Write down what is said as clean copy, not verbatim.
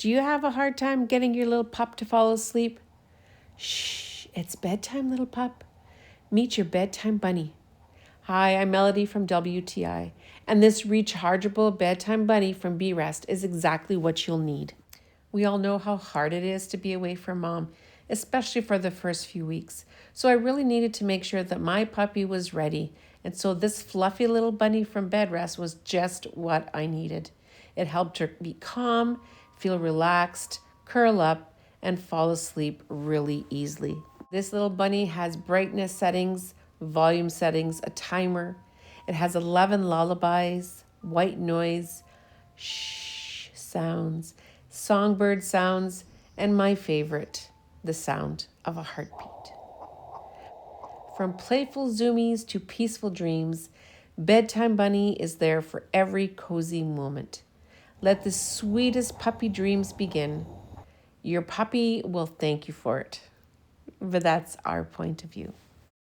Do you have a hard time getting your little pup to fall asleep? Shh, it's bedtime, little pup. Meet your bedtime bunny. Hi, I'm Melody from WTI, and this rechargeable bedtime bunny from BEREST is exactly what you'll need. We all know how hard it is to be away from mom, especially for the first few weeks. So I really needed to make sure that my puppy was ready, and so this fluffy little bunny from BEREST was just what I needed. It helped her be calm, feel relaxed, curl up, and fall asleep really easily. This little bunny has brightness settings, volume settings, a timer. It has 11 lullabies, white noise, shh sounds, songbird sounds, and my favorite, the sound of a heartbeat. From playful zoomies to peaceful dreams, Bedtime Bunny is there for every cozy moment. Let the sweetest puppy dreams begin. Your puppy will thank you for it. But that's our point of view.